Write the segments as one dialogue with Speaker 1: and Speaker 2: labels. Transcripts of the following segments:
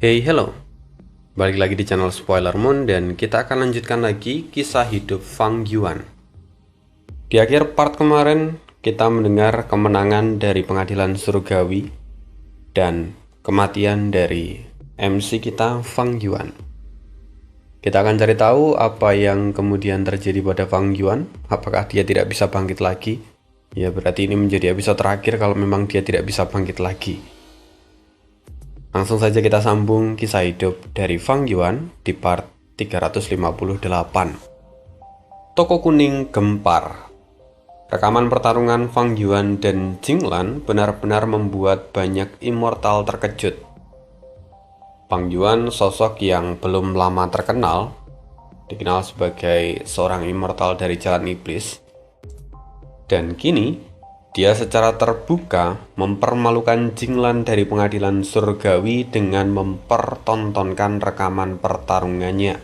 Speaker 1: Hey, hello. Balik lagi di channel Spoiler Moon dan kita akan lanjutkan lagi kisah hidup Fang Yuan. Di akhir part kemarin, kita mendengar kemenangan dari pengadilan surgawi dan kematian dari MC kita Fang Yuan. Kita akan cari tahu apa yang kemudian terjadi pada Fang Yuan. Apakah dia tidak bisa bangkit lagi? Ya, berarti ini menjadi episode terakhir kalau memang dia tidak bisa bangkit lagi. Langsung saja kita sambung kisah hidup dari Fang Yuan di part 358. Toko kuning gempar. Rekaman pertarungan Fang Yuan dan Jinglan benar-benar membuat banyak immortal terkejut. Fang Yuan, sosok yang belum lama terkenal, dikenal sebagai seorang immortal dari jalan iblis. Dan kini dia secara terbuka mempermalukan Jinglan dari pengadilan surgawi dengan mempertontonkan rekaman pertarungannya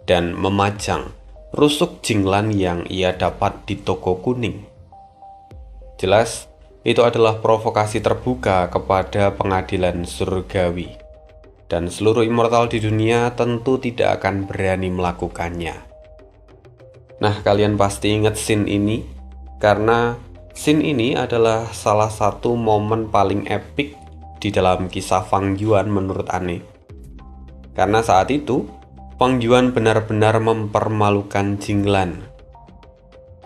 Speaker 1: dan memajang rusuk Jinglan yang ia dapat di toko kuning. Jelas, itu adalah provokasi terbuka kepada pengadilan surgawi, dan seluruh immortal di dunia tentu tidak akan berani melakukannya. Nah, kalian pasti ingat scene ini, karena scene ini adalah salah satu momen paling epik di dalam kisah Fang Yuan menurut Ane. Karena saat itu, Fang Yuan benar-benar mempermalukan Jinglan.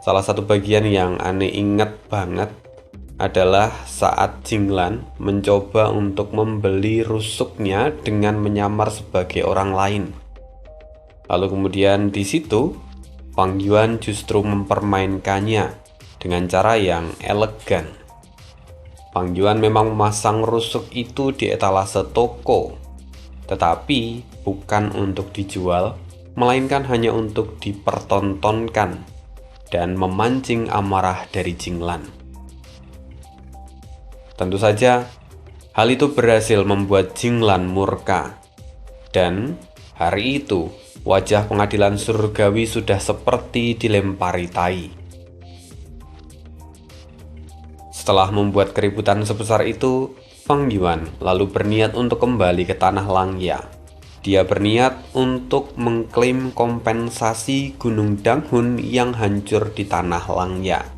Speaker 1: Salah satu bagian yang Ane ingat banget adalah saat Jinglan mencoba untuk membeli rusuknya dengan menyamar sebagai orang lain. Lalu kemudian di situ, Fang Yuan justru mempermainkannya dengan cara yang elegan. Fang Yuan memang memasang rusuk itu di etalase toko, tetapi bukan untuk dijual, melainkan hanya untuk dipertontonkan dan memancing amarah dari Jinglan. Tentu saja, hal itu berhasil membuat Jinglan murka, dan hari itu wajah pengadilan surgawi sudah seperti dilempari tai. Setelah membuat keributan sebesar itu, Fang Yuan lalu berniat untuk kembali ke tanah Langya. Dia berniat untuk mengklaim kompensasi Gunung Danghun yang hancur di tanah Langya.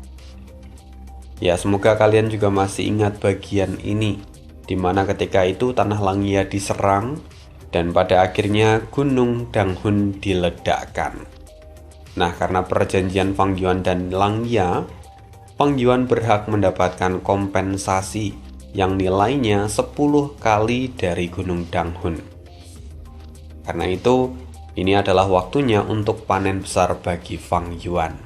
Speaker 1: Ya, semoga kalian juga masih ingat bagian ini, di mana ketika itu tanah Langya diserang dan pada akhirnya Gunung Danghun diledakkan. Nah, karena perjanjian Fang Yuan dan Langya, Fang Yuan berhak mendapatkan kompensasi yang nilainya 10 kali dari Gunung Danghun. Karena itu, ini adalah waktunya untuk panen besar bagi Fang Yuan.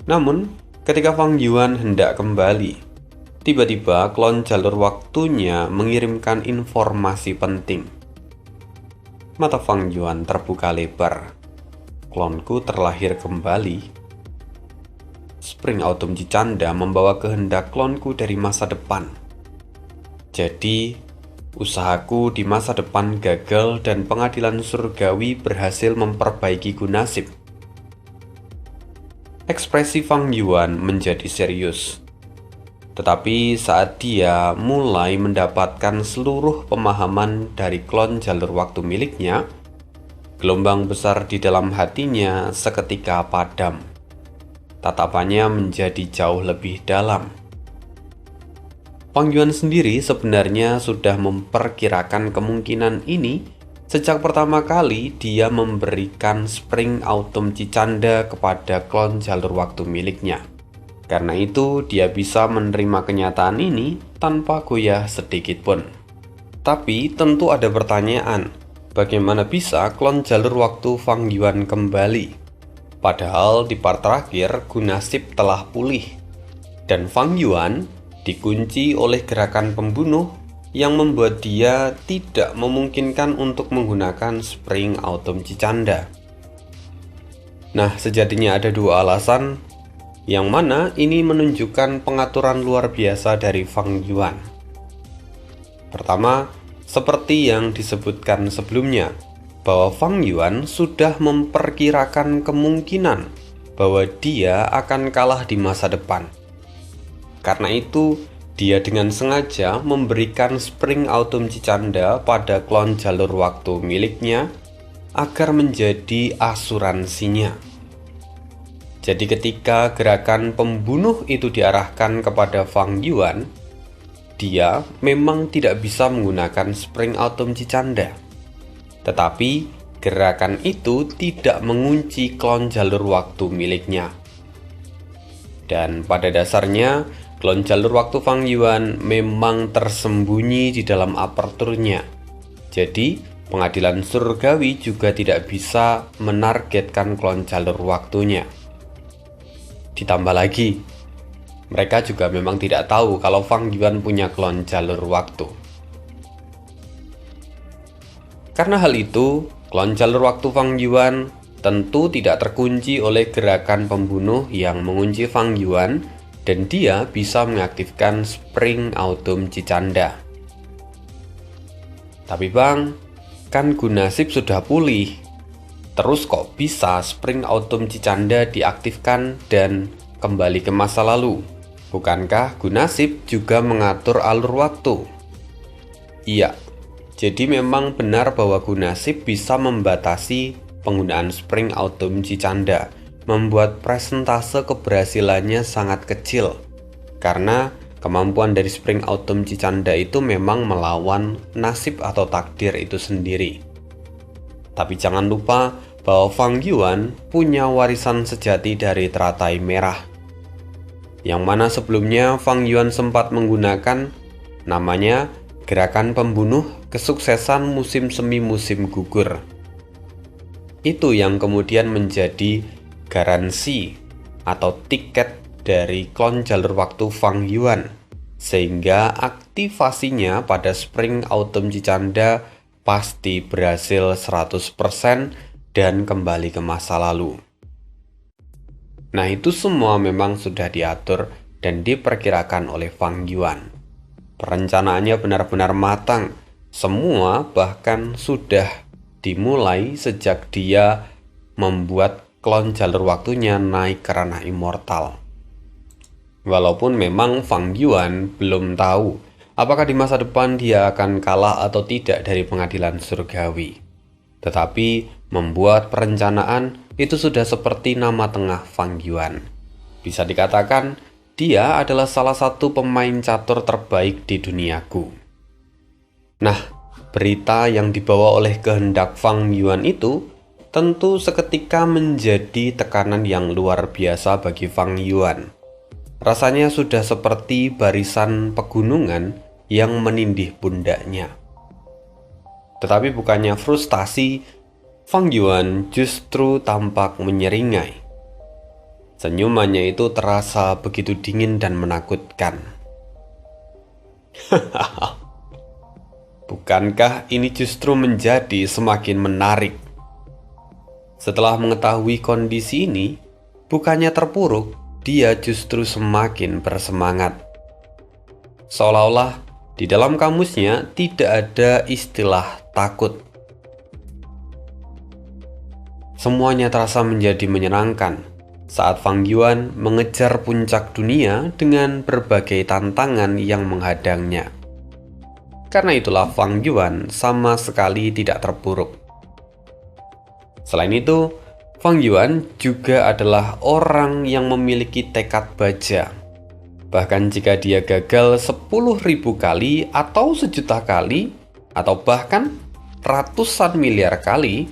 Speaker 1: Namun, ketika Fang Yuan hendak kembali, tiba-tiba klon jalur waktunya mengirimkan informasi penting. Mata Fang Yuan terbuka lebar. Klonku terlahir kembali. Spring Autumn Cicanda membawa kehendak klonku dari masa depan. Jadi, usahaku di masa depan gagal dan pengadilan surgawi berhasil memperbaikiku nasib. Ekspresi Fang Yuan menjadi serius. Tetapi saat dia mulai mendapatkan seluruh pemahaman dari klon jalur waktu miliknya, gelombang besar di dalam hatinya seketika padam. Tatapannya menjadi jauh lebih dalam. Fang Yuan sendiri sebenarnya sudah memperkirakan kemungkinan ini sejak pertama kali dia memberikan Spring Autumn Cicanda kepada klon jalur waktu miliknya. Karena itu dia bisa menerima kenyataan ini tanpa goyah sedikit pun. Tapi tentu ada pertanyaan, bagaimana bisa klon jalur waktu Fang Yuan kembali? Padahal di part terakhir Gunasip telah pulih dan Fang Yuan dikunci oleh gerakan pembunuh yang membuat dia tidak memungkinkan untuk menggunakan Spring Autumn Cicanda. Nah, sejatinya ada dua alasan, yang mana ini menunjukkan pengaturan luar biasa dari Fang Yuan. Pertama, seperti yang disebutkan sebelumnya, bahwa Fang Yuan sudah memperkirakan kemungkinan bahwa dia akan kalah di masa depan. Karena itu, Dia dengan sengaja memberikan spring autumn Cicanda pada klon jalur waktu miliknya agar menjadi asuransinya. Jadi ketika gerakan pembunuh itu diarahkan kepada Fang Yuan, dia memang tidak bisa menggunakan spring autumn Cicanda. Tetapi gerakan itu tidak mengunci klon jalur waktu miliknya. Dan pada dasarnya, klon jalur waktu Fang Yuan memang tersembunyi di dalam aperturnya. Jadi, pengadilan surgawi juga tidak bisa menargetkan klon jalur waktunya. Ditambah lagi, mereka juga memang tidak tahu kalau Fang Yuan punya klon jalur waktu. Karena hal itu, klon jalur waktu Fang Yuan tentu tidak terkunci oleh gerakan pembunuh yang mengunci Fang Yuan, dan dia bisa mengaktifkan spring autumn Cicanda. Tapi bang, kan Gunasip sudah pulih. Terus kok bisa spring autumn Cicanda diaktifkan dan kembali ke masa lalu? Bukankah Gunasip juga mengatur alur waktu? Iya, jadi memang benar bahwa Gunasip bisa membatasi penggunaan spring autumn Cicanda, membuat presentase keberhasilannya sangat kecil. Karena kemampuan dari spring autumn Cicanda itu memang melawan nasib atau takdir itu sendiri. Tapi jangan lupa bahwa Fang Yuan punya warisan sejati dari teratai merah, yang mana sebelumnya Fang Yuan sempat menggunakan namanya gerakan pembunuh kesuksesan musim semi musim gugur. Itu yang kemudian menjadi garansi atau tiket dari klon jalur waktu Fang Yuan, sehingga aktivasinya pada spring autumn Cicanda pasti berhasil 100% dan kembali ke masa lalu. Nah, itu semua memang sudah diatur dan diperkirakan oleh Fang Yuan. Perencanaannya benar-benar matang. Semua bahkan sudah dimulai sejak dia membuat klon jalur waktunya naik ke ranah immortal. Walaupun memang Fang Yuan belum tahu apakah di masa depan dia akan kalah atau tidak dari pengadilan surgawi. Tetapi membuat perencanaan itu sudah seperti nama tengah Fang Yuan. Bisa dikatakan dia adalah salah satu pemain catur terbaik di duniaku. Nah, berita yang dibawa oleh kehendak Fang Yuan itu tentu seketika menjadi tekanan yang luar biasa bagi Fang Yuan. Rasanya sudah seperti barisan pegunungan yang menindih pundaknya. Tetapi bukannya frustasi, Fang Yuan justru tampak menyeringai. Senyumannya itu terasa begitu dingin dan menakutkan. Bukankah ini justru menjadi semakin menarik? Setelah mengetahui kondisi ini, bukannya terpuruk, dia justru semakin bersemangat. Seolah-olah di dalam kamusnya tidak ada istilah takut. Semuanya terasa menjadi menyenangkan saat Fang Yuan mengejar puncak dunia dengan berbagai tantangan yang menghadangnya. Karena itulah Fang Yuan sama sekali tidak terpuruk. Selain itu, Fang Yuan juga adalah orang yang memiliki tekad baja. Bahkan jika dia gagal 10.000 kali atau 1.000.000 kali, atau bahkan ratusan miliar kali,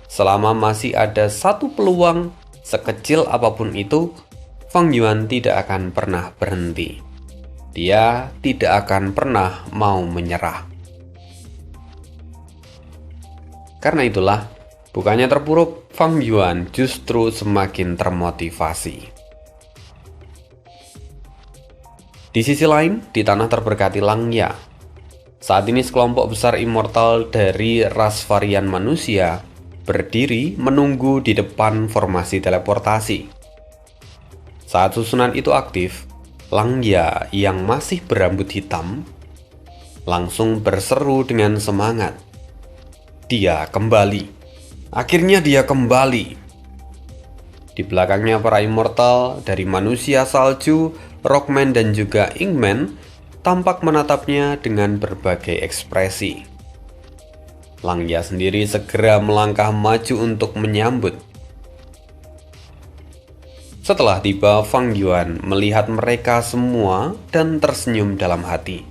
Speaker 1: selama masih ada satu peluang sekecil apapun itu, Fang Yuan tidak akan pernah berhenti. Dia tidak akan pernah mau menyerah. Karena itulah, bukannya terpuruk, Fang Yuan justru semakin termotivasi. Di sisi lain, di tanah terberkati Langya, saat ini sekelompok besar immortal dari ras varian manusia berdiri menunggu di depan formasi teleportasi. Saat susunan itu aktif, Langya yang masih berambut hitam langsung berseru dengan semangat. Dia kembali. Akhirnya dia kembali. Di belakangnya para immortal dari manusia salju, Rockman dan juga Ingman tampak menatapnya dengan berbagai ekspresi. Langya sendiri segera melangkah maju untuk menyambut. Setelah tiba, Fang Yuan melihat mereka semua dan tersenyum dalam hati.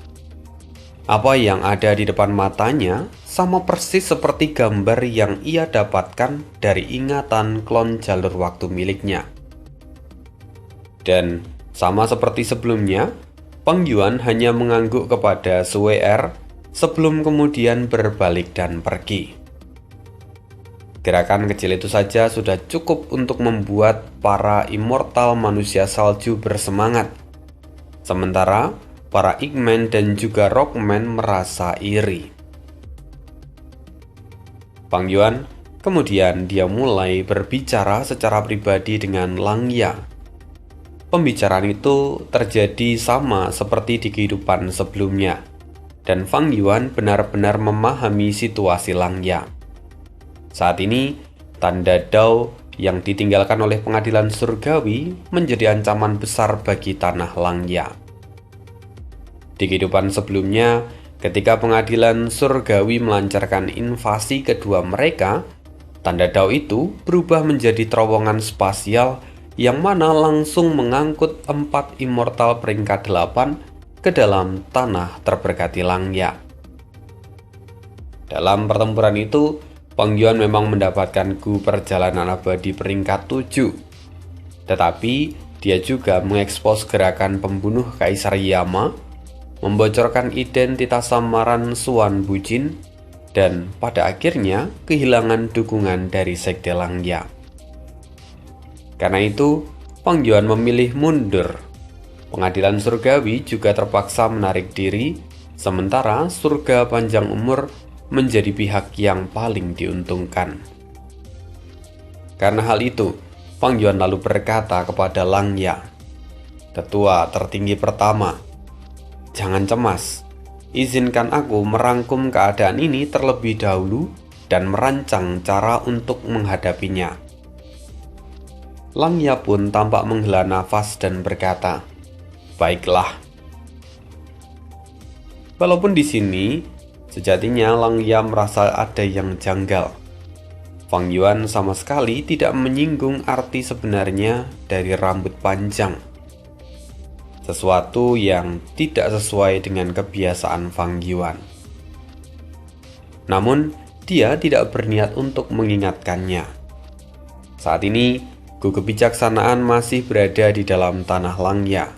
Speaker 1: Apa yang ada di depan matanya sama persis seperti gambar yang ia dapatkan dari ingatan klon jalur waktu miliknya. Dan sama seperti sebelumnya, Fang Yuan hanya mengangguk kepada Sue Er sebelum kemudian berbalik dan pergi. Gerakan kecil itu saja sudah cukup untuk membuat para immortal manusia salju bersemangat. Sementara para Eggman dan juga Rockman merasa iri. Fang Yuan kemudian dia mulai berbicara secara pribadi dengan Langya. Pembicaraan itu terjadi sama seperti di kehidupan sebelumnya, dan Fang Yuan benar-benar memahami situasi Langya. Saat ini, tanda Dao yang ditinggalkan oleh pengadilan surgawi menjadi ancaman besar bagi tanah Langya. Di kehidupan sebelumnya, ketika pengadilan surgawi melancarkan invasi kedua mereka, tanda Dao itu berubah menjadi terowongan spasial yang mana langsung mengangkut 4 immortal peringkat 8 ke dalam tanah terberkati Langya. Dalam pertempuran itu, Fang Yuan memang mendapatkan Gu perjalanan abadi peringkat 7. Tetapi, dia juga mengekspos gerakan pembunuh Kaisar Yama, membocorkan identitas samaran Suan Bujin, dan pada akhirnya kehilangan dukungan dari Sekte Langya. Karena itu, Fang Yuan memilih mundur. Pengadilan surgawi juga terpaksa menarik diri, sementara surga panjang umur menjadi pihak yang paling diuntungkan. Karena hal itu, Fang Yuan lalu berkata kepada Langya, "Tetua tertinggi pertama, jangan cemas. Izinkan aku merangkum keadaan ini terlebih dahulu dan merancang cara untuk menghadapinya." Langya pun tampak menghela nafas dan berkata, "Baiklah." Walaupun di sini, sejatinya Langya merasa ada yang janggal. Fang Yuan sama sekali tidak menyinggung arti sebenarnya dari rambut panjang. Sesuatu yang tidak sesuai dengan kebiasaan Fang Yuan. Namun, dia tidak berniat untuk mengingatkannya. Saat ini, Gu kebijaksanaan masih berada di dalam tanah Langya.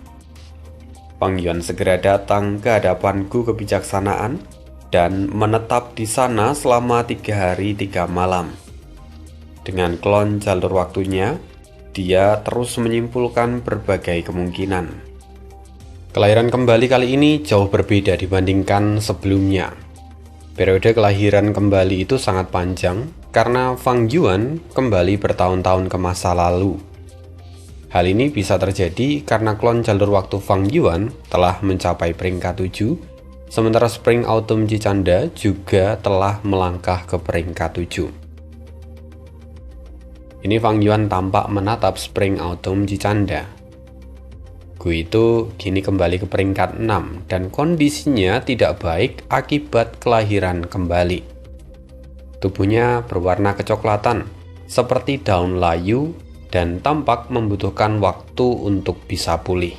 Speaker 1: Fang Yuan segera datang ke hadapan Gu kebijaksanaan dan menetap di sana selama 3 hari 3 malam. Dengan klon jalur waktunya, dia terus menyimpulkan berbagai kemungkinan. Kelahiran kembali kali ini jauh berbeda dibandingkan sebelumnya. Periode kelahiran kembali itu sangat panjang karena Fang Yuan kembali bertahun-tahun ke masa lalu. Hal ini bisa terjadi karena klon jalur waktu Fang Yuan telah mencapai peringkat 7, sementara Spring Autumn Jicanda juga telah melangkah ke peringkat 7. Ini Fang Yuan tampak menatap Spring Autumn Jicanda. Gu itu kini kembali ke peringkat 6 dan kondisinya tidak baik akibat kelahiran kembali. Tubuhnya berwarna kecoklatan seperti daun layu dan tampak membutuhkan waktu untuk bisa pulih.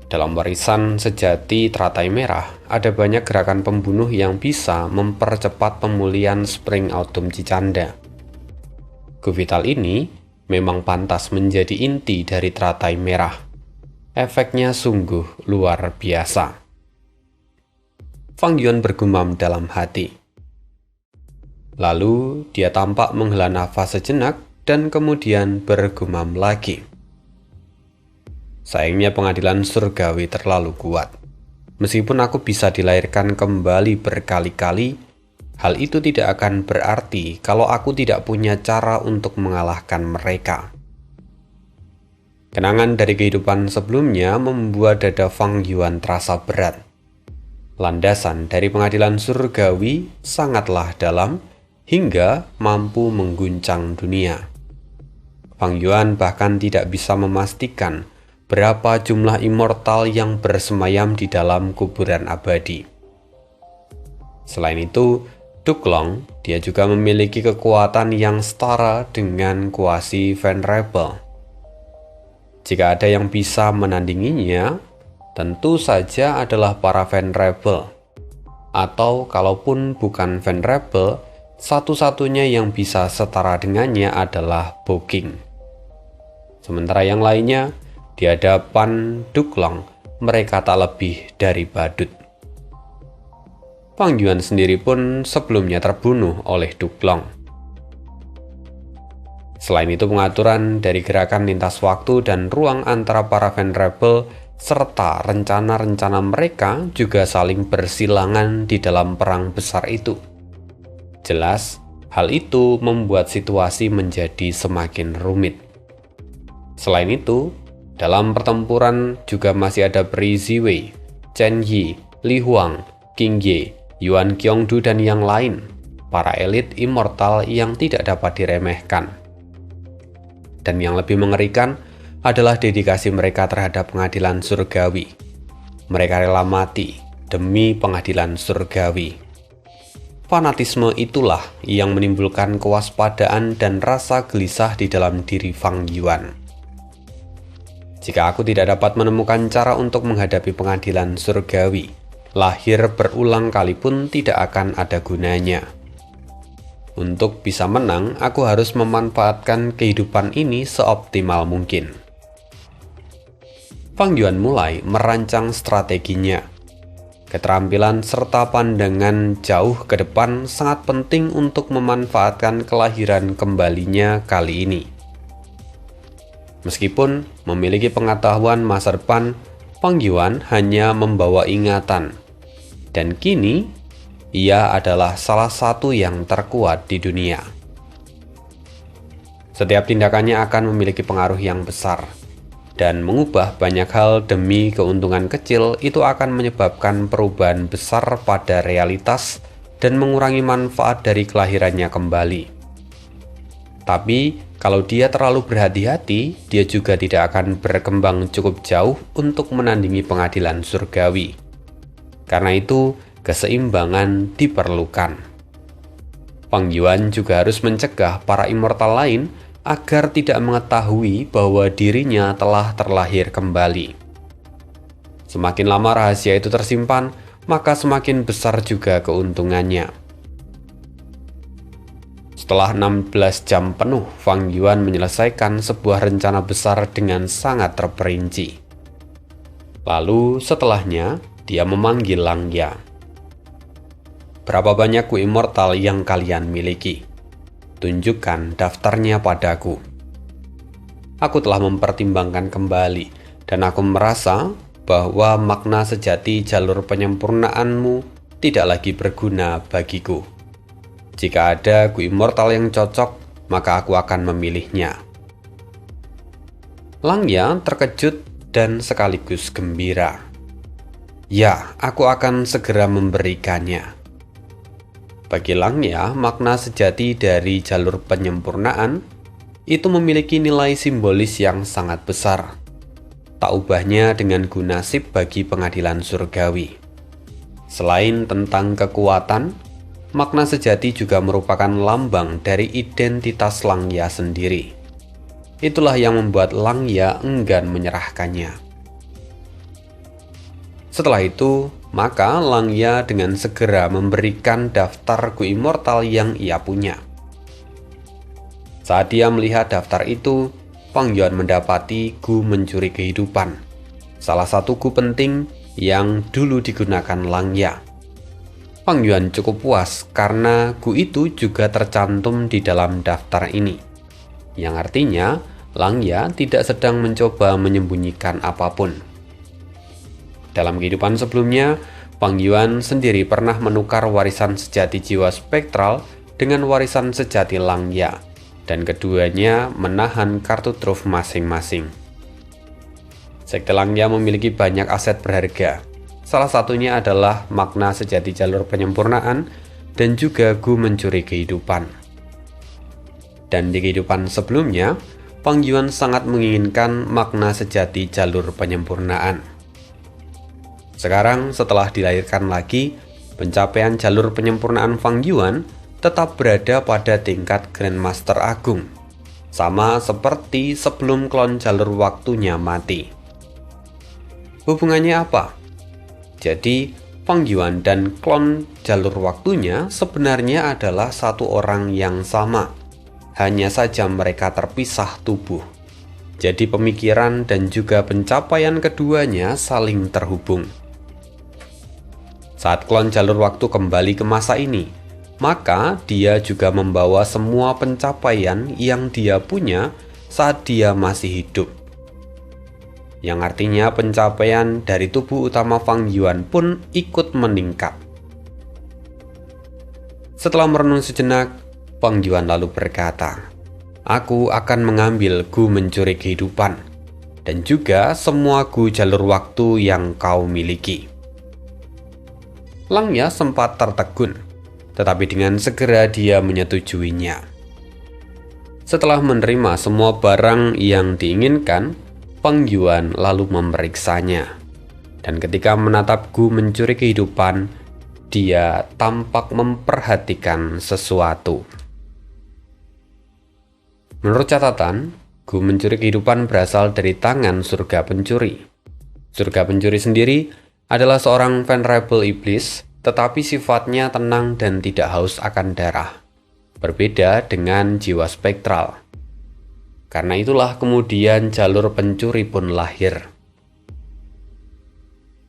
Speaker 1: Dalam warisan sejati teratai merah, ada banyak gerakan pembunuh yang bisa mempercepat pemulihan Spring Autumn Jicanda. Gu vital ini memang pantas menjadi inti dari teratai merah. Efeknya sungguh luar biasa. Fang Yuan bergumam dalam hati. Lalu dia tampak menghela nafas sejenak dan kemudian bergumam lagi. Sayangnya pengadilan surgawi terlalu kuat. Meskipun aku bisa dilahirkan kembali berkali-kali, hal itu tidak akan berarti kalau aku tidak punya cara untuk mengalahkan mereka. Kenangan dari kehidupan sebelumnya membuat dada Fang Yuan terasa berat. Landasan dari pengadilan surgawi sangatlah dalam hingga mampu mengguncang dunia. Fang Yuan bahkan tidak bisa memastikan berapa jumlah immortal yang bersemayam di dalam kuburan abadi. Selain itu, Duklong, dia juga memiliki kekuatan yang setara dengan Kuasi Venerable. Jika ada yang bisa menandinginya, tentu saja adalah para Venerable. Atau kalaupun bukan Venerable, satu-satunya yang bisa setara dengannya adalah Bokking. Sementara yang lainnya, di hadapan Duklong, mereka tak lebih dari badut. Fang Yuan sendiri pun sebelumnya terbunuh oleh Duklong. Selain itu, pengaturan dari gerakan lintas waktu dan ruang antara para Venerable serta rencana-rencana mereka juga saling bersilangan di dalam perang besar itu. Jelas, hal itu membuat situasi menjadi semakin rumit. Selain itu, dalam pertempuran juga masih ada Pri Ziwei, Chen Yi, Li Huang, Qing Ye, Yuan Qiongdu, dan yang lain, para elit immortal yang tidak dapat diremehkan. Dan yang lebih mengerikan adalah dedikasi mereka terhadap pengadilan surgawi. Mereka rela mati demi pengadilan surgawi. Fanatisme itulah yang menimbulkan kewaspadaan dan rasa gelisah di dalam diri Fang Yuan. Jika aku tidak dapat menemukan cara untuk menghadapi pengadilan surgawi, lahir berulang kali pun tidak akan ada gunanya. Untuk bisa menang, aku harus memanfaatkan kehidupan ini seoptimal mungkin. Fang Yuan mulai merancang strateginya. Keterampilan serta pandangan jauh ke depan sangat penting untuk memanfaatkan kelahiran kembalinya kali ini. Meskipun memiliki pengetahuan masa depan, Fang Yuan hanya membawa ingatan, dan kini ia adalah salah satu yang terkuat di dunia. Setiap tindakannya akan memiliki pengaruh yang besar, dan mengubah banyak hal demi keuntungan kecil itu akan menyebabkan perubahan besar pada realitas dan mengurangi manfaat dari kelahirannya kembali. Tapi, kalau dia terlalu berhati-hati, dia juga tidak akan berkembang cukup jauh untuk menandingi pengadilan surgawi. Karena itu, keseimbangan diperlukan. Fang Yuan juga harus mencegah para immortal lain agar tidak mengetahui bahwa dirinya telah terlahir kembali. Semakin lama rahasia itu tersimpan, maka semakin besar juga keuntungannya. Setelah 16 jam penuh, Fang Yuan menyelesaikan sebuah rencana besar dengan sangat terperinci. Lalu setelahnya, dia memanggil Langya. Berapa banyak Ku Immortal yang kalian miliki? Tunjukkan daftarnya padaku. Aku telah mempertimbangkan kembali, dan aku merasa bahwa makna sejati jalur penyempurnaanmu tidak lagi berguna bagiku. Jika ada Ku Immortal yang cocok, maka aku akan memilihnya. Langya terkejut dan sekaligus gembira. Ya, aku akan segera memberikannya. Bagi Langya, makna sejati dari jalur penyempurnaan itu memiliki nilai simbolis yang sangat besar. Tak ubahnya dengan guna nasib bagi pengadilan surgawi. Selain tentang kekuatan, makna sejati juga merupakan lambang dari identitas Langya sendiri. Itulah yang membuat Langya enggan menyerahkannya. Setelah itu, maka Langya dengan segera memberikan daftar Ku Immortal yang ia punya. Saat dia melihat daftar itu, Fang Yuan mendapati Gu mencuri kehidupan, salah satu Gu penting yang dulu digunakan Langya. Fang Yuan cukup puas karena Gu itu juga tercantum di dalam daftar ini, yang artinya Langya tidak sedang mencoba menyembunyikan apapun. Dalam kehidupan sebelumnya, Fang Yuan sendiri pernah menukar warisan sejati jiwa spektral dengan warisan sejati Langya, dan keduanya menahan kartu truf masing-masing. Sekte Langya memiliki banyak aset berharga. Salah satunya adalah makna sejati jalur penyempurnaan dan juga Gu mencuri kehidupan. Dan di kehidupan sebelumnya, Fang Yuan sangat menginginkan makna sejati jalur penyempurnaan. Sekarang setelah dilahirkan lagi, pencapaian jalur penyempurnaan Fang Yuan tetap berada pada tingkat Grandmaster Agung, sama seperti sebelum klon jalur waktunya mati. Hubungannya apa? Jadi, Fang Yuan dan klon jalur waktunya sebenarnya adalah satu orang yang sama. Hanya saja mereka terpisah tubuh. Jadi pemikiran dan juga pencapaian keduanya saling terhubung. Saat klon jalur waktu kembali ke masa ini, maka dia juga membawa semua pencapaian yang dia punya saat dia masih hidup. Yang artinya pencapaian dari tubuh utama Fang Yuan pun ikut meningkat. Setelah merenung sejenak, Fang Yuan lalu berkata, "Aku akan mengambil Gu mencuri kehidupan, dan juga semua Gu jalur waktu yang kau miliki." Langya sempat tertegun, tetapi dengan segera dia menyetujuinya. Setelah menerima semua barang yang diinginkan, Fang Yuan lalu memeriksanya. Dan ketika menatap Gu mencuri kehidupan, dia tampak memperhatikan sesuatu. Menurut catatan, Gu mencuri kehidupan berasal dari tangan surga pencuri. Surga pencuri sendiri adalah seorang venerable iblis, tetapi sifatnya tenang dan tidak haus akan darah. Berbeda dengan jiwa spektral. Karena itulah kemudian jalur pencuri pun lahir.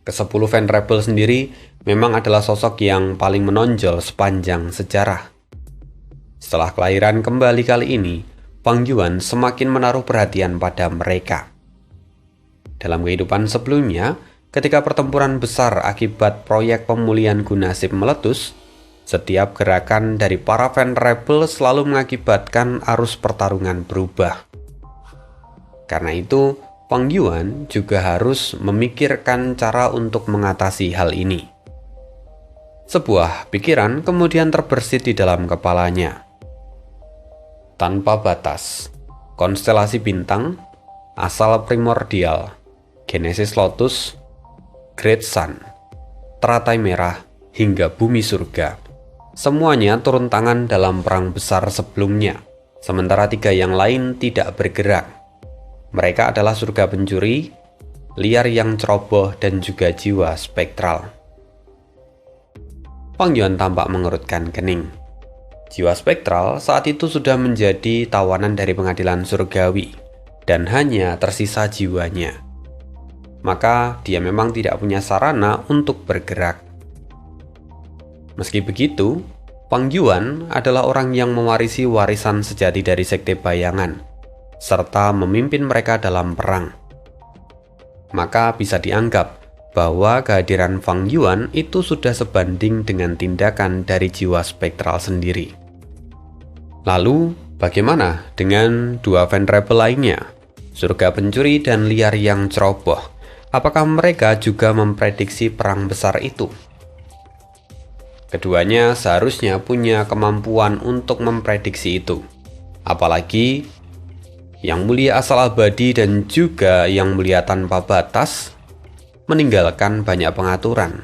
Speaker 1: Ke-10 venerable sendiri memang adalah sosok yang paling menonjol sepanjang sejarah. Setelah kelahiran kembali kali ini, Fang Yuan semakin menaruh perhatian pada mereka. Dalam kehidupan sebelumnya, ketika pertempuran besar akibat proyek pemulihan Gu nasib meletus, setiap gerakan dari para venerable selalu mengakibatkan arus pertarungan berubah. Karena itu, Fang Yuan juga harus memikirkan cara untuk mengatasi hal ini. Sebuah pikiran kemudian terbersit di dalam kepalanya. Tanpa batas, konstelasi bintang, asal primordial, Genesis Lotus, Great Sun, teratai merah, hingga bumi surga. Semuanya turun tangan dalam perang besar sebelumnya, sementara 3 yang lain tidak bergerak. Mereka adalah surga pencuri, liar yang ceroboh, dan juga jiwa spektral. Fang Yuan tampak mengerutkan kening. Jiwa spektral saat itu sudah menjadi tawanan dari pengadilan surgawi, dan hanya tersisa jiwanya. Maka dia memang tidak punya sarana untuk bergerak. Meski begitu, Fang Yuan adalah orang yang mewarisi warisan sejati dari Sekte Bayangan, serta memimpin mereka dalam perang. Maka bisa dianggap bahwa kehadiran Fang Yuan itu sudah sebanding dengan tindakan dari jiwa spektral sendiri. Lalu, bagaimana dengan 2 venerable lainnya, surga pencuri dan liar yang ceroboh? Apakah mereka juga memprediksi perang besar itu? Keduanya seharusnya punya kemampuan untuk memprediksi itu. Apalagi Yang Mulia Asal Abadi dan juga Yang Mulia Tanpa Batas meninggalkan banyak pengaturan.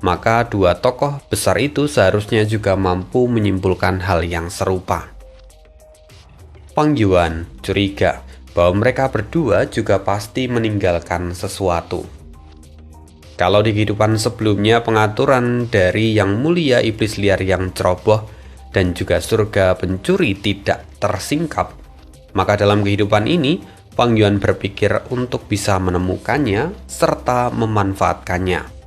Speaker 1: Maka 2 tokoh besar itu seharusnya juga mampu menyimpulkan hal yang serupa. Fang Yuan curiga bahwa mereka berdua juga pasti meninggalkan sesuatu. Kalau di kehidupan sebelumnya pengaturan dari Yang Mulia Iblis Liar yang ceroboh dan juga surga pencuri tidak tersingkap, maka dalam kehidupan ini Fang Yuan berpikir untuk bisa menemukannya serta memanfaatkannya.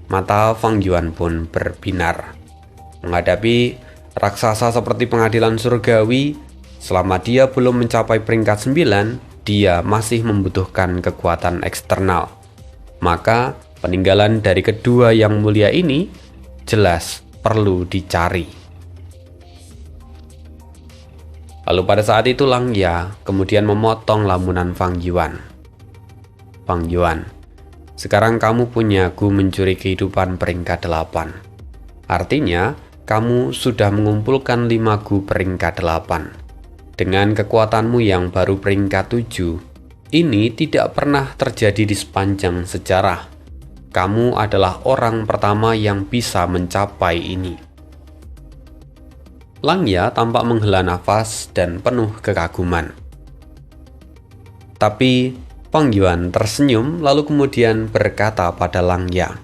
Speaker 1: Mata Fang Yuan pun berbinar. Menghadapi raksasa seperti pengadilan surgawi, selama dia belum mencapai peringkat 9, dia masih membutuhkan kekuatan eksternal. Maka peninggalan dari kedua yang mulia ini jelas perlu dicari. Lalu pada saat itu Langya kemudian memotong lamunan Fang Yuan. Fang Yuan, sekarang kamu punya Gu mencuri kehidupan peringkat 8. Artinya, kamu sudah mengumpulkan 5 Gu peringkat 8. Dengan kekuatanmu yang baru peringkat 7, ini tidak pernah terjadi di sepanjang sejarah. Kamu adalah orang pertama yang bisa mencapai ini. Langya tampak menghela nafas dan penuh kekaguman. Tapi Fang Yuan tersenyum lalu kemudian berkata pada Langya,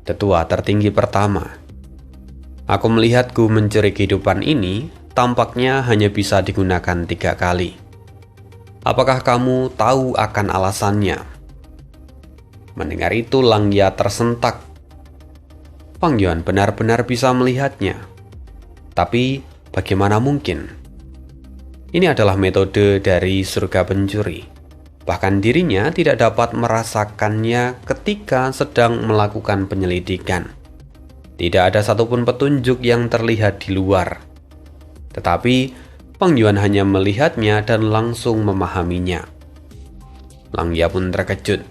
Speaker 1: "Tetua tertinggi pertama, aku melihat gu mencuri kehidupan ini tampaknya hanya bisa digunakan 3 kali. Apakah kamu tahu akan alasannya?" Mendengar itu Langya tersentak. Fang Yuan benar-benar bisa melihatnya. Tapi bagaimana mungkin? Ini adalah metode dari surga pencuri. Bahkan dirinya tidak dapat merasakannya ketika sedang melakukan penyelidikan. Tidak ada satupun petunjuk yang terlihat di luar. Tetapi Fang Yuan hanya melihatnya dan langsung memahaminya. Langya pun terkejut.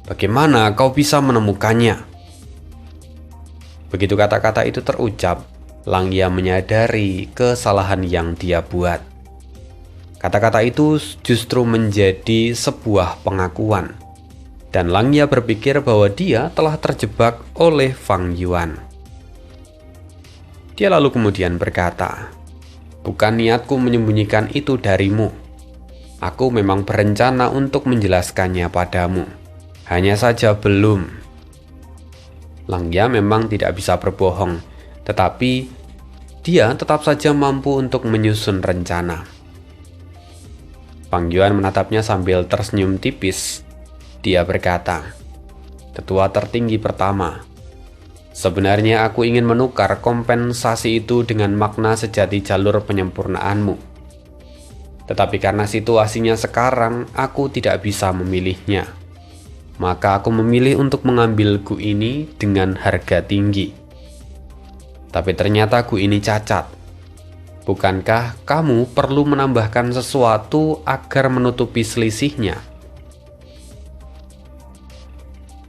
Speaker 1: "Bagaimana kau bisa menemukannya?" Begitu kata-kata itu terucap, Langya menyadari kesalahan yang dia buat. Kata-kata itu justru menjadi sebuah pengakuan, dan Langya berpikir bahwa dia telah terjebak oleh Fang Yuan. Dia lalu kemudian berkata, "Bukan niatku menyembunyikan itu darimu. Aku memang berencana untuk menjelaskannya padamu. Hanya saja belum." Langya memang tidak bisa berbohong, tetapi dia tetap saja mampu untuk menyusun rencana. Fang Yuan menatapnya sambil tersenyum tipis. Dia berkata, "Tetua tertinggi pertama, sebenarnya aku ingin menukar kompensasi itu dengan makna sejati jalur penyempurnaanmu. Tetapi karena situasinya sekarang, aku tidak bisa memilihnya. Maka aku memilih untuk mengambil gu ini dengan harga tinggi. Tapi ternyata gu ini cacat. Bukankah kamu perlu menambahkan sesuatu agar menutupi selisihnya?"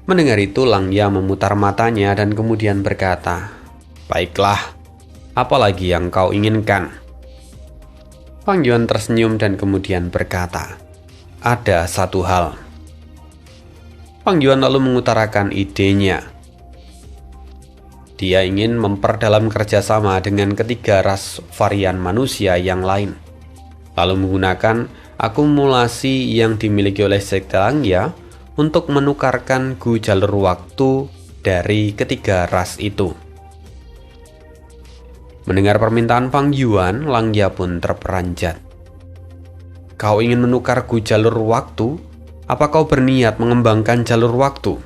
Speaker 1: Mendengar itu Langya memutar matanya dan kemudian berkata, "Baiklah, apalagi yang kau inginkan?" Fang Yuan tersenyum dan kemudian berkata, "Ada satu hal." Fang Yuan lalu mengutarakan idenya. Dia ingin memperdalam kerjasama dengan ketiga ras varian manusia yang lain, lalu menggunakan akumulasi yang dimiliki oleh sekte Langya untuk menukarkan gu jalur waktu dari ketiga ras itu. Mendengar permintaan Fang Yuan, Langya pun terperanjat. "Kau ingin menukar gu jalur waktu? Apa kau berniat mengembangkan jalur waktu?"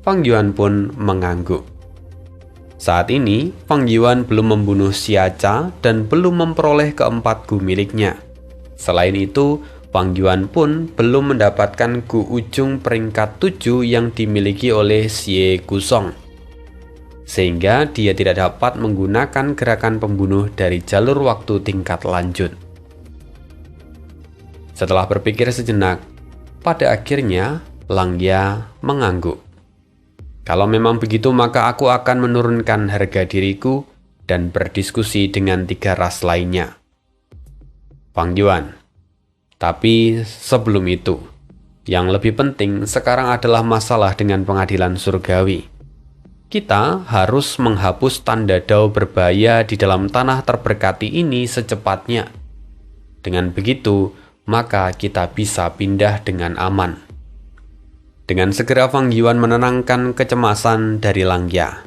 Speaker 1: Fang Yuan pun mengangguk. Saat ini, Fang Yuan belum membunuh Xiacha dan belum memperoleh keempat gu miliknya. Selain itu, Fang Yuan pun belum mendapatkan gu ujung peringkat 7 yang dimiliki oleh Xie Gusong, sehingga dia tidak dapat menggunakan gerakan pembunuh dari jalur waktu tingkat lanjut. Setelah berpikir sejenak, pada akhirnya Langya mengangguk. "Kalau memang begitu, maka aku akan menurunkan harga diriku dan berdiskusi dengan 3 ras lainnya." Fang Yuan, tapi sebelum itu, yang lebih penting sekarang adalah masalah dengan pengadilan surgawi. Kita harus menghapus tanda dao berbahaya di dalam tanah terberkati ini secepatnya. Dengan begitu, maka kita bisa pindah dengan aman. Dengan segera Fang Yuan menenangkan kecemasan dari Langya.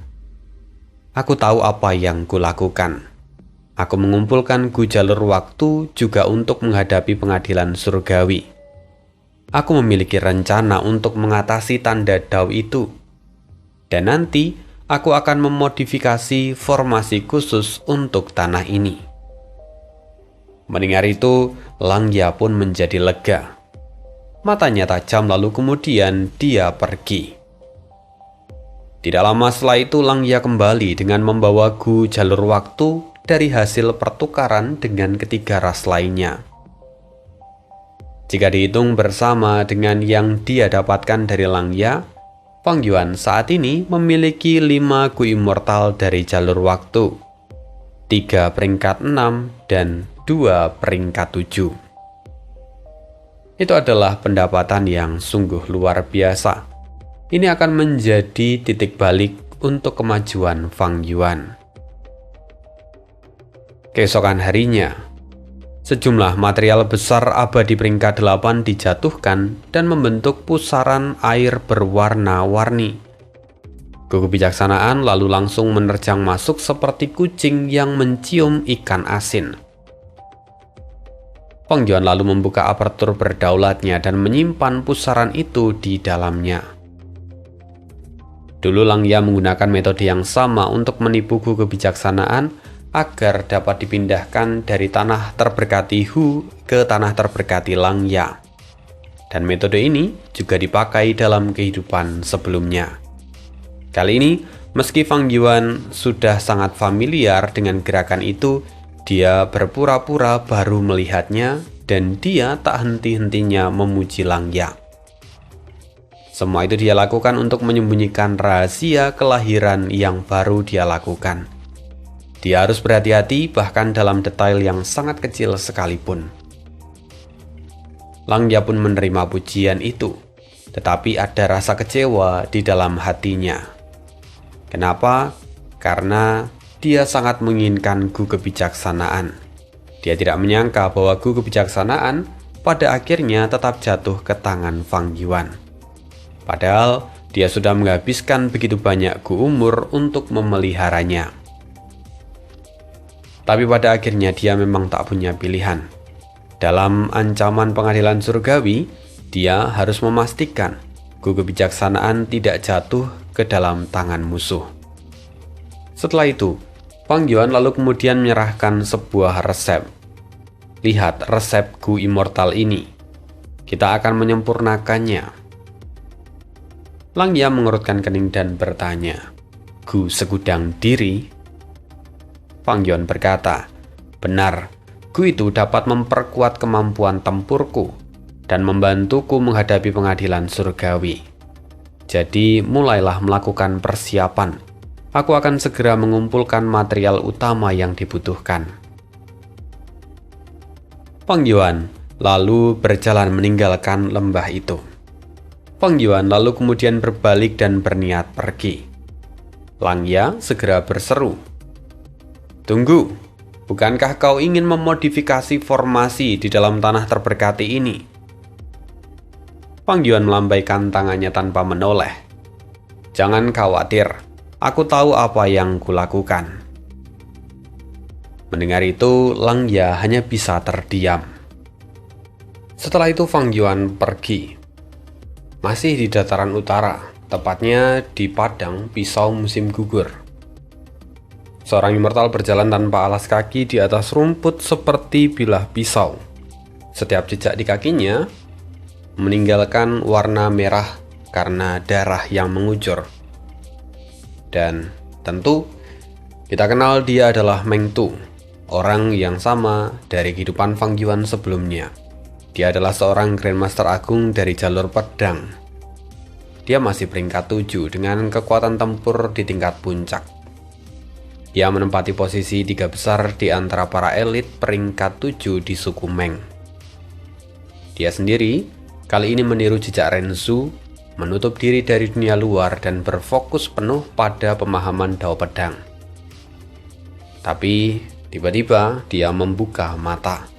Speaker 1: "Aku tahu apa yang kulakukan. Aku mengumpulkan gu jalur waktu juga untuk menghadapi pengadilan surgawi. Aku memiliki rencana untuk mengatasi tanda dao itu. Dan nanti aku akan memodifikasi formasi khusus untuk tanah ini." Mendengar itu, Langya pun menjadi lega. Matanya tajam lalu kemudian dia pergi. Tidak lama setelah itu Langya kembali dengan membawa gu jalur waktu dari hasil pertukaran dengan ketiga ras lainnya. Jika dihitung bersama dengan yang dia dapatkan dari Langya, Fang Yuan saat ini memiliki 5 gu immortal dari jalur waktu, 3 peringkat 6 dan 2 peringkat 7. Itu adalah pendapatan yang sungguh luar biasa. Ini akan menjadi titik balik untuk kemajuan Fang Yuan. Keesokan harinya, sejumlah material besar abadi peringkat 8 dijatuhkan dan membentuk pusaran air berwarna-warni. Gu kebijaksanaan lalu langsung menerjang masuk seperti kucing yang mencium ikan asin. Fang Yuan lalu membuka apertur berdaulatnya dan menyimpan pusaran itu di dalamnya. Dulu Lang Ya menggunakan metode yang sama untuk menipu Gu kebijaksanaan agar dapat dipindahkan dari tanah terberkati Hu ke tanah terberkati Lang Ya. Dan metode ini juga dipakai dalam kehidupan sebelumnya. Kali ini, meski Fang Yuan sudah sangat familiar dengan gerakan itu, dia berpura-pura baru melihatnya dan dia tak henti-hentinya memuji Lang Ya. Semua itu dia lakukan untuk menyembunyikan rahasia kelahiran yang baru dia lakukan. Dia harus berhati-hati bahkan dalam detail yang sangat kecil sekalipun. Lang Ya pun menerima pujian itu, tetapi ada rasa kecewa di dalam hatinya. Kenapa? Karena dia sangat menginginkan Gu kebijaksanaan. Dia tidak menyangka bahwa Gu kebijaksanaan pada akhirnya tetap jatuh ke tangan Fang Yuan. Padahal dia sudah menghabiskan begitu banyak Gu umur untuk memeliharanya. Tapi pada akhirnya dia memang tak punya pilihan. Dalam ancaman pengadilan surgawi, dia harus memastikan Gu kebijaksanaan tidak jatuh ke dalam tangan musuh. Setelah itu, Fang Yuan lalu kemudian menyerahkan sebuah resep. Lihat resep Gu immortal ini. Kita akan menyempurnakannya. Lang Ya mengerutkan kening dan bertanya, Gu segudang diri? Fang Yuan berkata, benar, Gu itu dapat memperkuat kemampuan tempurku dan membantuku menghadapi pengadilan surgawi. Jadi mulailah melakukan persiapan. Aku akan segera mengumpulkan material utama yang dibutuhkan. Fang Yuan lalu berjalan meninggalkan lembah itu. Fang Yuan lalu kemudian berbalik dan berniat pergi. Lang Ya segera berseru, tunggu, bukankah kau ingin memodifikasi formasi di dalam tanah terberkati ini? Fang Yuan melambaikan tangannya tanpa menoleh. Jangan khawatir, aku tahu apa yang kulakukan. Mendengar itu, Lang Ya hanya bisa terdiam. Setelah itu Fang Yuan pergi. Masih di dataran utara, tepatnya di padang pisau musim gugur. Seorang immortal berjalan tanpa alas kaki di atas rumput seperti bilah pisau. Setiap jejak di kakinya meninggalkan warna merah karena darah yang mengucur. Dan tentu kita kenal dia adalah Meng Tu, orang yang sama dari kehidupan Fang Yuan sebelumnya. Dia adalah seorang Grandmaster Agung dari jalur pedang. Dia masih peringkat 7 dengan kekuatan tempur di tingkat puncak. Dia menempati posisi 3 besar di antara para elit peringkat 7 di suku Meng. Dia sendiri kali ini meniru jejak Renzu, menutup diri dari dunia luar dan berfokus penuh pada pemahaman Dao Pedang. Tapi tiba-tiba dia membuka mata.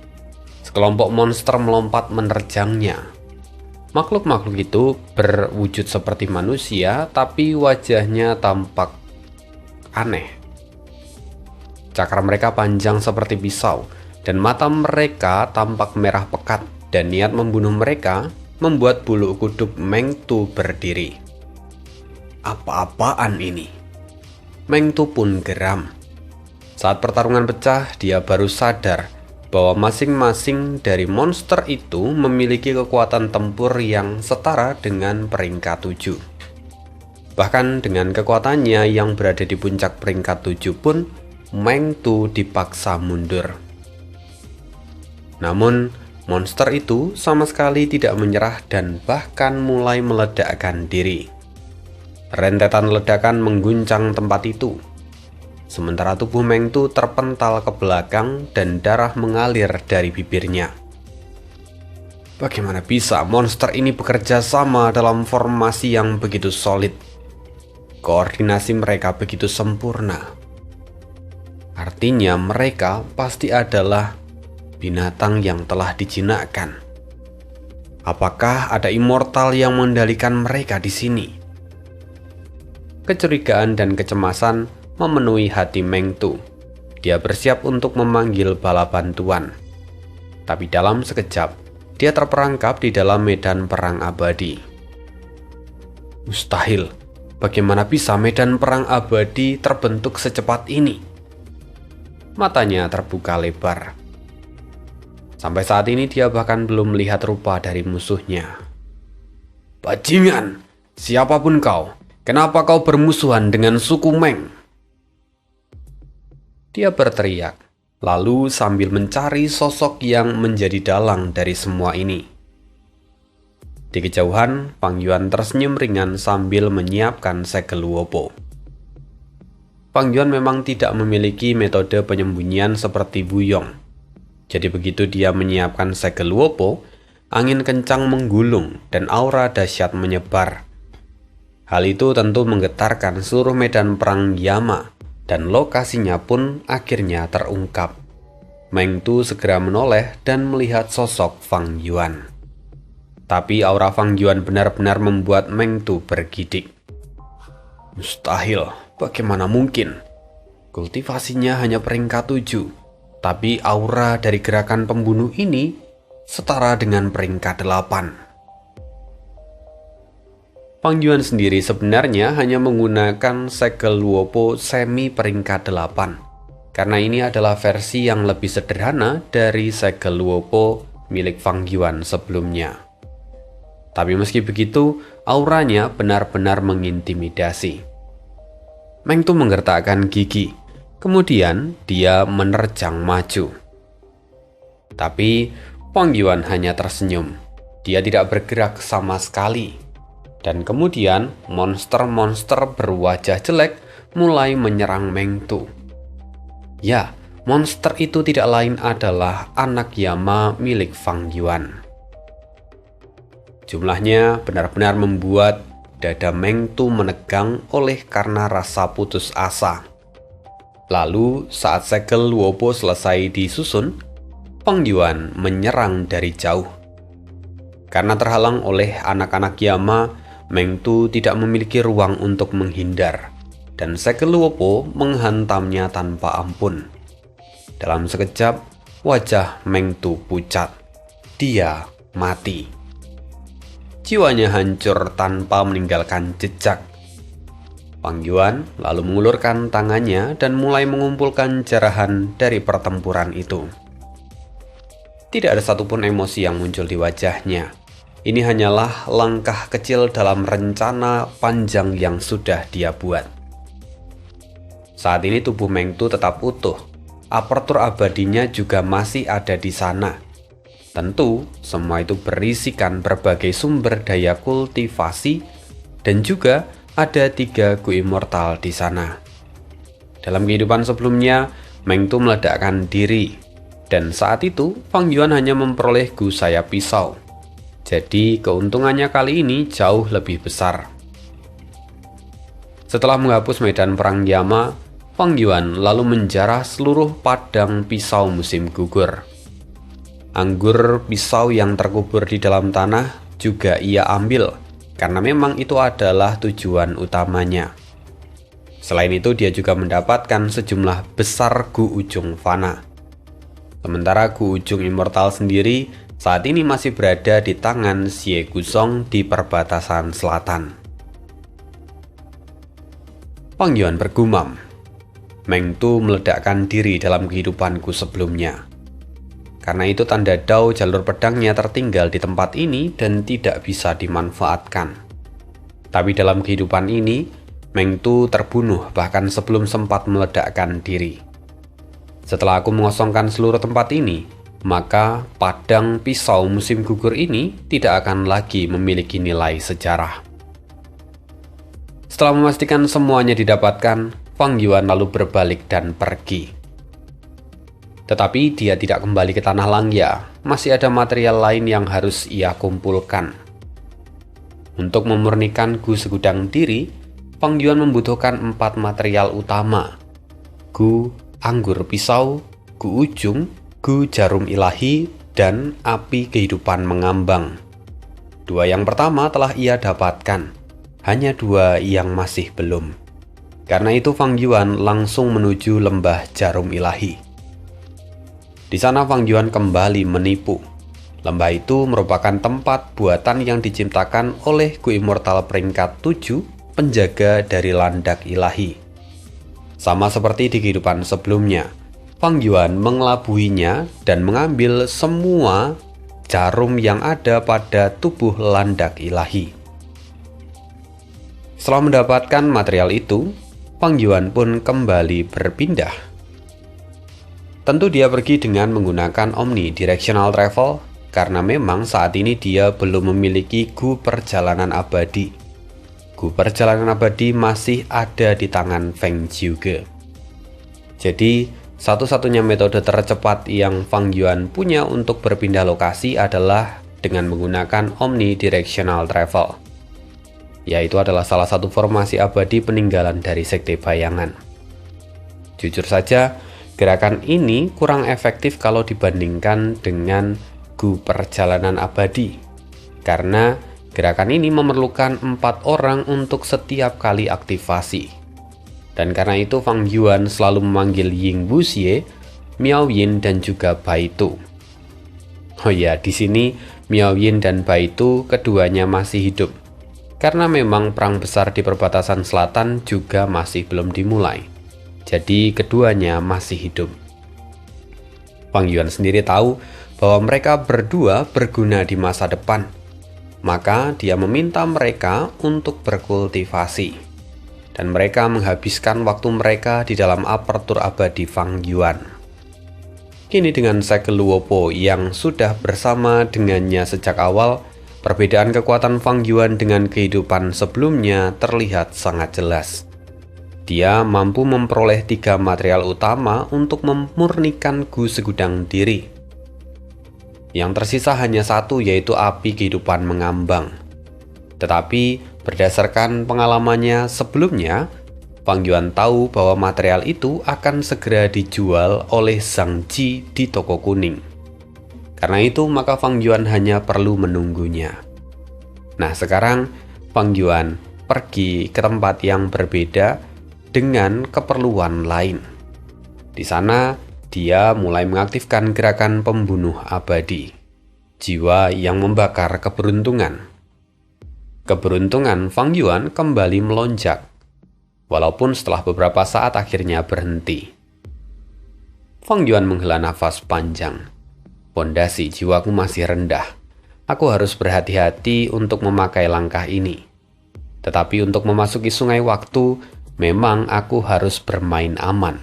Speaker 1: Sekelompok monster melompat menerjangnya. Makhluk-makhluk itu berwujud seperti manusia, tapi wajahnya tampak aneh. Cakar mereka panjang seperti pisau, dan mata mereka tampak merah pekat, dan niat membunuh mereka membuat bulu kuduk Meng Tu berdiri. Apa-apaan ini? Meng Tu pun geram. Saat pertarungan pecah, dia baru sadar bahwa masing-masing dari monster itu memiliki kekuatan tempur yang setara dengan peringkat 7. Bahkan dengan kekuatannya yang berada di puncak peringkat 7 pun, Meng Tu dipaksa mundur. Namun, monster itu sama sekali tidak menyerah dan bahkan mulai meledakkan diri. Rentetan ledakan mengguncang tempat itu. sementara tubuh Meng Tu terpental ke belakang dan darah mengalir dari bibirnya. Bagaimana bisa monster ini bekerja sama dalam formasi yang begitu solid? Koordinasi mereka begitu sempurna. Artinya mereka pasti adalah binatang yang telah dijinakkan. Apakah ada immortal yang mengendalikan mereka di sini? Kecurigaan dan kecemasan memenuhi hati Meng Tu. Dia bersiap untuk memanggil bala bantuan. Tapi dalam sekejap, dia terperangkap di dalam medan perang abadi. Mustahil, bagaimana bisa medan perang abadi terbentuk secepat ini? Matanya terbuka lebar. Sampai saat ini dia bahkan belum melihat rupa dari musuhnya. Bajingan, siapapun kau, kenapa kau bermusuhan dengan suku Meng? Dia berteriak, lalu sambil mencari sosok yang menjadi dalang dari semua ini. Di kejauhan, Fang Yuan tersenyum ringan sambil menyiapkan segel Luopo. Fang Yuan memang tidak memiliki metode penyembunyian seperti Buyong. Jadi begitu dia menyiapkan segel Luopo, angin kencang menggulung dan aura dahsyat menyebar. Hal itu tentu menggetarkan seluruh medan perang Yama, dan lokasinya pun akhirnya terungkap. Meng Tu segera menoleh dan melihat sosok Fang Yuan. Tapi aura Fang Yuan benar-benar membuat Meng Tu bergidik. Mustahil, bagaimana mungkin? Kultivasinya hanya peringkat 7, tapi aura dari gerakan pembunuh ini setara dengan peringkat 8. Fang Yuan sendiri sebenarnya hanya menggunakan segel Luopo semi peringkat 8, karena ini adalah versi yang lebih sederhana dari segel Luopo milik Fang Yuan sebelumnya. Tapi meski begitu, auranya benar-benar mengintimidasi. Meng Tu menggertakkan gigi, kemudian dia menerjang maju. Tapi Fang Yuan hanya tersenyum. Dia tidak bergerak sama sekali. Dan kemudian monster-monster berwajah jelek mulai menyerang Meng Tu. Ya, monster itu tidak lain adalah anak Yama milik Fang Yuan. Jumlahnya benar-benar membuat dada Meng Tu menegang oleh karena rasa putus asa. Lalu saat segel Luopo selesai disusun, Fang Yuan menyerang dari jauh. Karena terhalang oleh anak-anak Yama, Meng Tu tidak memiliki ruang untuk menghindar, dan segel Luopo menghantamnya tanpa ampun. Dalam sekejap, wajah Meng Tu pucat. Dia mati. Jiwanya hancur tanpa meninggalkan jejak. Fang Yuan lalu mengulurkan tangannya dan mulai mengumpulkan jarahan dari pertempuran itu. Tidak ada satupun emosi yang muncul di wajahnya. Ini hanyalah langkah kecil dalam rencana panjang yang sudah dia buat. Saat ini tubuh Meng Tu tetap utuh. Apertur abadinya juga masih ada di sana. Tentu, semua itu berisikan berbagai sumber daya kultivasi dan juga ada 3 Gu Immortal di sana. Dalam kehidupan sebelumnya, Meng Tu meledakkan diri, dan saat itu Fang Yuan hanya memperoleh Gu sayap pisau. Jadi keuntungannya kali ini jauh lebih besar. Setelah menghapus medan perang Yama, Fang Yuan lalu menjarah seluruh padang pisau musim gugur. Anggur pisau yang terkubur di dalam tanah juga ia ambil, karena memang itu adalah tujuan utamanya. Selain itu, dia juga mendapatkan sejumlah besar Gu Ujung Fana. Sementara Gu Ujung Immortal sendiri saat ini masih berada di tangan Xie Guzong di perbatasan selatan. Fang Yuan bergumam, Meng Tu meledakkan diri dalam kehidupanku sebelumnya. Karena itu tanda Dao jalur pedangnya tertinggal di tempat ini dan tidak bisa dimanfaatkan. Tapi dalam kehidupan ini, Meng Tu terbunuh bahkan sebelum sempat meledakkan diri. Setelah aku mengosongkan seluruh tempat ini, maka padang pisau musim gugur ini tidak akan lagi memiliki nilai sejarah. Setelah memastikan semuanya didapatkan, Fang Yuan lalu berbalik dan pergi. Tetapi dia tidak kembali ke Tanah Langya, masih ada material lain yang harus ia kumpulkan. Untuk memurnikan Gu Segudang Diri, Fang Yuan membutuhkan 4 material utama: Gu Anggur Pisau, Gu Ujung, Gu Jarum Ilahi, dan Api Kehidupan Mengambang. 2 yang pertama telah ia dapatkan, hanya 2 yang masih belum. Karena itu Fang Yuan langsung menuju Lembah Jarum Ilahi. Di sana Fang Yuan kembali menipu. Lembah itu merupakan tempat buatan yang diciptakan oleh Gu Immortal peringkat 7, penjaga dari landak ilahi. Sama seperti di kehidupan sebelumnya, Fang Yuan mengelabuhinya dan mengambil semua jarum yang ada pada tubuh landak ilahi. Setelah mendapatkan material itu, Fang Yuan pun kembali berpindah. Tentu dia pergi dengan menggunakan omnidirectional travel, karena memang saat ini dia belum memiliki Gu Perjalanan Abadi. Gu Perjalanan Abadi masih ada di tangan Feng Jiuge. Jadi, satu-satunya metode tercepat yang Fang Yuan punya untuk berpindah lokasi adalah dengan menggunakan omnidirectional travel. Yaitu adalah salah satu formasi abadi peninggalan dari Sekte Bayangan. Jujur saja, gerakan ini kurang efektif kalau dibandingkan dengan Gu Perjalanan Abadi, karena gerakan ini memerlukan 4 orang untuk setiap kali aktivasi. Dan karena itu Fang Yuan selalu memanggil Ying Wuxie, Miao Yin, dan juga Baitu. Oh ya, di sini Miao Yin dan Baitu keduanya masih hidup, karena memang perang besar di perbatasan selatan juga masih belum dimulai. Jadi keduanya masih hidup. Fang Yuan sendiri tahu bahwa mereka berdua berguna di masa depan. Maka dia meminta mereka untuk berkultivasi. Dan mereka menghabiskan waktu mereka di dalam apertur abadi Fang Yuan. Kini dengan segel Luopo yang sudah bersama dengannya sejak awal, perbedaan kekuatan Fang Yuan dengan kehidupan sebelumnya terlihat sangat jelas. Dia mampu memperoleh 3 material utama untuk memurnikan Gu Segudang Diri. Yang tersisa hanya 1, yaitu Api Kehidupan Mengambang. Tetapi berdasarkan pengalamannya sebelumnya, Fang Yuan tahu bahwa material itu akan segera dijual oleh Zhang Ji di toko kuning. Karena itu maka Fang Yuan hanya perlu menunggunya. Nah, sekarang Fang Yuan pergi ke tempat yang berbeda dengan keperluan lain. Di sana dia mulai mengaktifkan gerakan pembunuh abadi, jiwa yang membakar keberuntungan. Keberuntungan Fang Yuan kembali melonjak, walaupun setelah beberapa saat akhirnya berhenti. Fang Yuan menghela nafas panjang. Pondasi jiwaku masih rendah. Aku harus berhati-hati untuk memakai langkah ini. Tetapi untuk memasuki sungai waktu, memang aku harus bermain aman.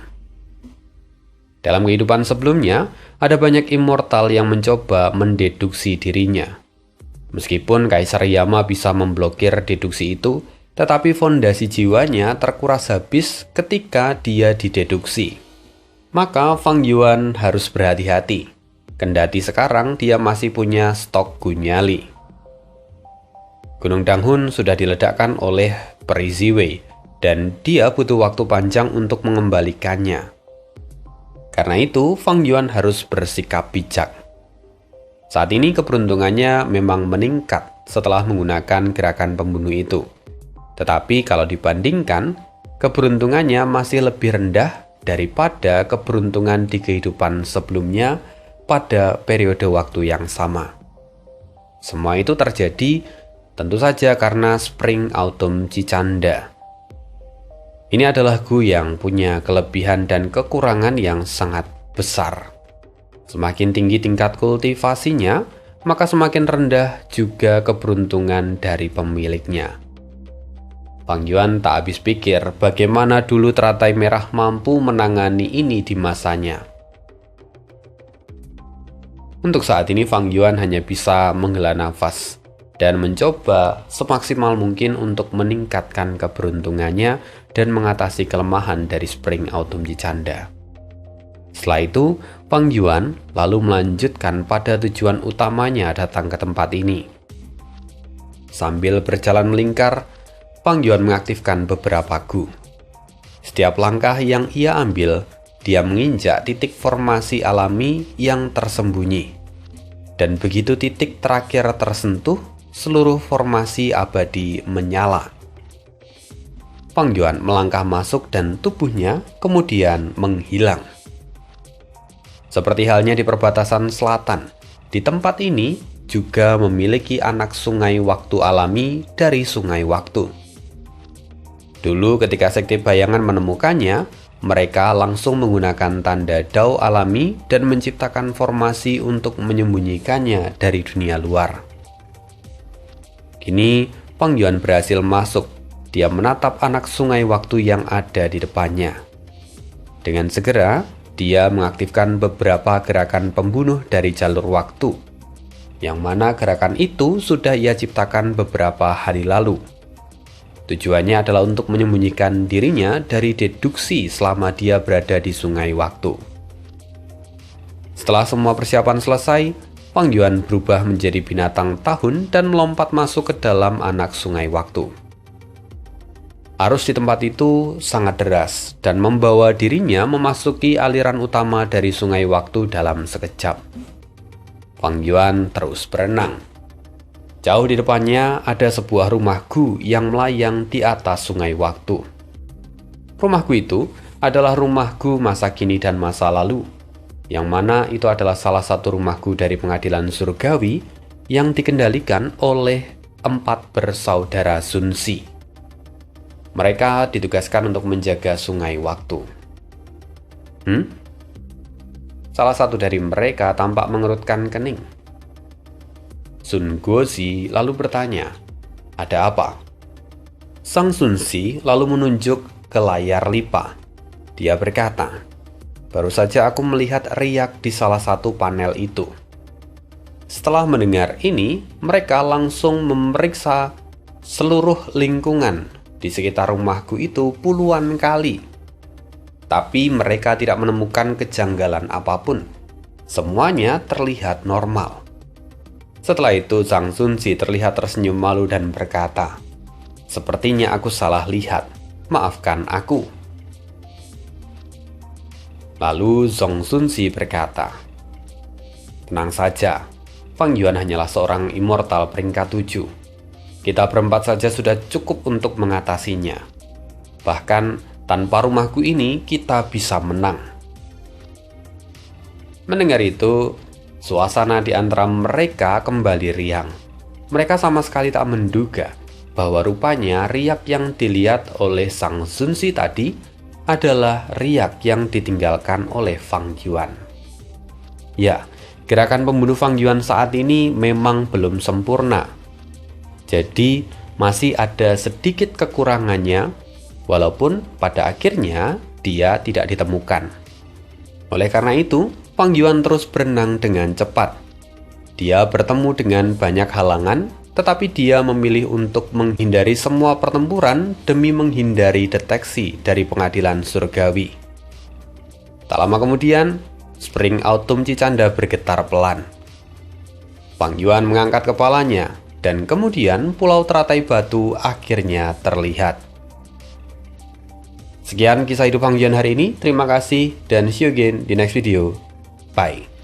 Speaker 1: Dalam kehidupan sebelumnya, ada banyak immortal yang mencoba mendeduksi dirinya. Meskipun Kaisar Yama bisa memblokir deduksi itu, tetapi fondasi jiwanya terkuras habis ketika dia dideduksi. Maka Fang Yuan harus berhati-hati. Kendati sekarang dia masih punya stok Gunyali. Gunung Danghun sudah diledakkan oleh Peri Ziwei, dan dia butuh waktu panjang untuk mengembalikannya. Karena itu, Fang Yuan harus bersikap bijak. Saat ini keberuntungannya memang meningkat setelah menggunakan gerakan pembunuh itu. Tetapi kalau dibandingkan, keberuntungannya masih lebih rendah daripada keberuntungan di kehidupan sebelumnya pada periode waktu yang sama. Semua itu terjadi tentu saja karena Spring Autumn Cicanda. Ini adalah Gu yang punya kelebihan dan kekurangan yang sangat besar. Semakin tinggi tingkat kultivasinya, maka semakin rendah juga keberuntungan dari pemiliknya. Fang Yuan tak habis pikir bagaimana dulu teratai merah mampu menangani ini di masanya. Untuk saat ini Fang Yuan hanya bisa menghela nafas. dan mencoba semaksimal mungkin untuk meningkatkan keberuntungannya dan mengatasi kelemahan dari Spring Autumn Cicanda. Setelah itu, Fang Yuan lalu melanjutkan pada tujuan utamanya datang ke tempat ini. Sambil berjalan melingkar, Fang Yuan mengaktifkan beberapa gu. Setiap langkah yang ia ambil, dia menginjak titik formasi alami yang tersembunyi. Dan begitu titik terakhir tersentuh, seluruh formasi abadi menyala. Fang Yuan melangkah masuk dan tubuhnya kemudian menghilang. Seperti halnya di perbatasan selatan, di tempat ini juga memiliki anak sungai waktu alami dari sungai waktu. Dulu ketika Sekte Bayangan menemukannya, mereka langsung menggunakan tanda Dao alami dan menciptakan formasi untuk menyembunyikannya dari dunia luar. Kini, Fang Yuan berhasil masuk. Dia menatap anak sungai waktu yang ada di depannya. Dengan segera, dia mengaktifkan beberapa gerakan pembunuh dari jalur waktu, yang mana gerakan itu sudah ia ciptakan beberapa hari lalu. Tujuannya adalah untuk menyembunyikan dirinya dari deduksi selama dia berada di sungai waktu. Setelah semua persiapan selesai, Fang Yuan berubah menjadi binatang tahun dan melompat masuk ke dalam anak sungai waktu. Arus di tempat itu sangat deras dan membawa dirinya memasuki aliran utama dari sungai waktu dalam sekejap. Fang Yuan terus berenang. Jauh di depannya ada sebuah rumah gu yang melayang di atas sungai waktu. Rumah gu itu adalah rumah gu masa kini dan masa lalu, yang mana itu adalah salah satu rumah gu dari pengadilan surgawi yang dikendalikan oleh 4 bersaudara Sun Si. Mereka ditugaskan untuk menjaga sungai waktu. Salah satu dari mereka tampak mengerutkan kening. Sun Guozi lalu bertanya, "Ada apa?" Sang Sun Si lalu menunjuk ke layar lipa. Dia berkata, "Baru saja aku melihat riak di salah satu panel itu." Setelah mendengar ini, mereka langsung memeriksa seluruh lingkungan di sekitar rumahku itu puluhan kali. Tapi mereka tidak menemukan kejanggalan apapun. Semuanya terlihat normal. Setelah itu, Sang Sun Si terlihat tersenyum malu dan berkata, "Sepertinya aku salah lihat. Maafkan aku." Lalu Zhong Sun Si berkata, "Tenang saja, Fang Yuan hanyalah seorang immortal peringkat 7. Kita berempat saja sudah cukup untuk mengatasinya. Bahkan tanpa rumahku ini kita bisa menang." Mendengar itu, suasana di antara mereka kembali riang. Mereka sama sekali tak menduga bahwa rupanya riak yang dilihat oleh Sang Sun Si tadi adalah riak yang ditinggalkan oleh Fang Yuan. Ya, gerakan pembunuh Fang Yuan saat ini memang belum sempurna. Jadi, masih ada sedikit kekurangannya, walaupun pada akhirnya dia tidak ditemukan. Oleh karena itu, Fang Yuan terus berenang dengan cepat. Dia bertemu dengan banyak halangan, tetapi dia memilih untuk menghindari semua pertempuran demi menghindari deteksi dari pengadilan surgawi. Tak lama kemudian, Spring Autumn Cicanda bergetar pelan. Fang Yuan mengangkat kepalanya, dan kemudian pulau teratai batu akhirnya terlihat. Sekian kisah hidup Fang Yuan hari ini. Terima kasih dan see you again di next video. Bye.